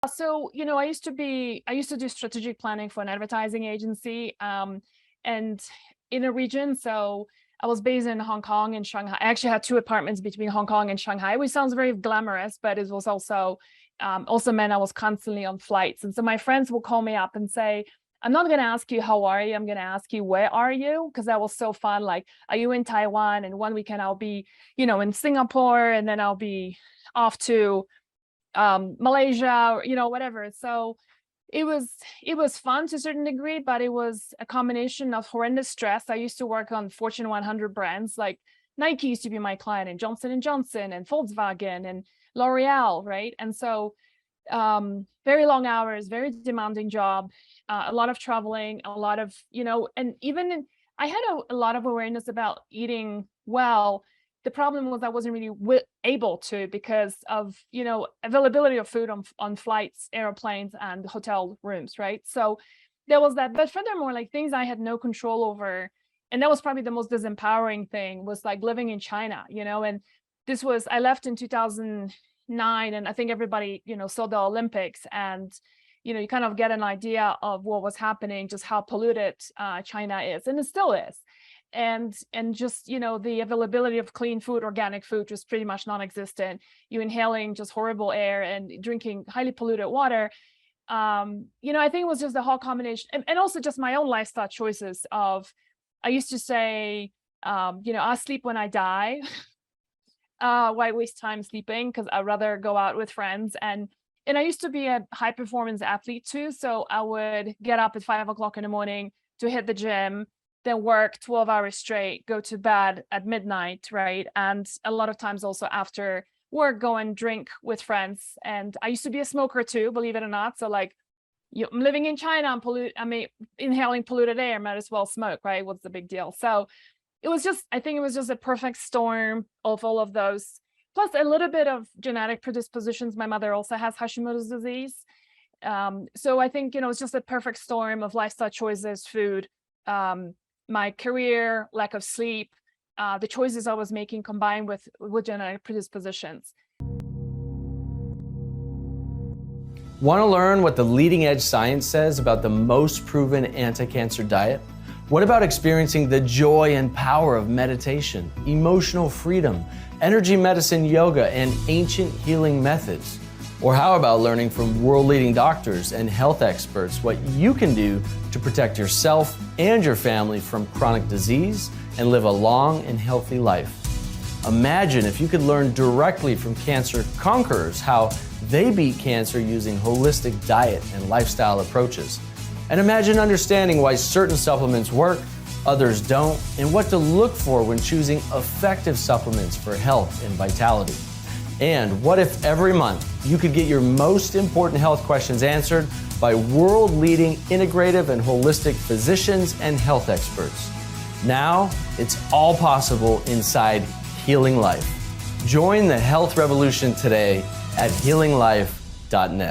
So, I used to do strategic planning for an advertising agency, and in a region. So I was based in Hong Kong and Shanghai. I actually had two apartments between Hong Kong and Shanghai, which sounds very glamorous, but it was also meant I was constantly on flights. And so my friends will call me up and say, I'm not going to ask you, how are you? I'm going to ask you, where are you? Because that was so fun. Like, are you in Taiwan? And one weekend I'll be, in Singapore, and then I'll be off to Malaysia, or, whatever. So it was fun to a certain degree, but it was a combination of horrendous stress. I used to work on Fortune 100 brands, like Nike used to be my client, and Johnson and Johnson, and Volkswagen, and L'Oreal, right? And so very long hours, very demanding job, a lot of traveling, a lot of, and I had a lot of awareness about eating well. The problem was I wasn't really able to, because of, availability of food on flights, airplanes, and hotel rooms, right? So there was that. But furthermore, like, things I had no control over, and that was probably the most disempowering thing, was like living in China, and I left in 2009, and I think everybody, saw the Olympics, and you kind of get an idea of what was happening, just how polluted China is, and it still is. And just, the availability of clean food, organic food, just pretty much non-existent. You inhaling just horrible air and drinking highly polluted water. I think it was just the whole combination, and also just my own lifestyle choices of, I used to say, I'll sleep when I die. Why waste time sleeping? Because I'd rather go out with friends. And I used to be a high performance athlete too. So I would get up at 5 o'clock in the morning to hit the gym, then work 12 hours straight, go to bed at midnight, right? And a lot of times also after work, go and drink with friends. And I used to be a smoker too, believe it or not. So like, I'm living in China, I'm inhaling polluted air, might as well smoke, right? What's the big deal? So I think it was just a perfect storm of all of those, plus a little bit of genetic predispositions. My mother also has Hashimoto's disease. So I think, it's just a perfect storm of lifestyle choices, food, my career, lack of sleep, the choices I was making combined with genetic predispositions. Want to learn what the leading edge science says about the most proven anti-cancer diet? What about experiencing the joy and power of meditation, emotional freedom, energy medicine, yoga, and ancient healing methods? Or how about learning from world-leading doctors and health experts what you can do to protect yourself and your family from chronic disease and live a long and healthy life? Imagine if you could learn directly from cancer conquerors how they beat cancer using holistic diet and lifestyle approaches. And imagine understanding why certain supplements work, others don't, and what to look for when choosing effective supplements for health and vitality. And what if every month you could get your most important health questions answered by world-leading integrative and holistic physicians and health experts? Now, it's all possible inside Healing Life. Join the health revolution today at healinglife.net.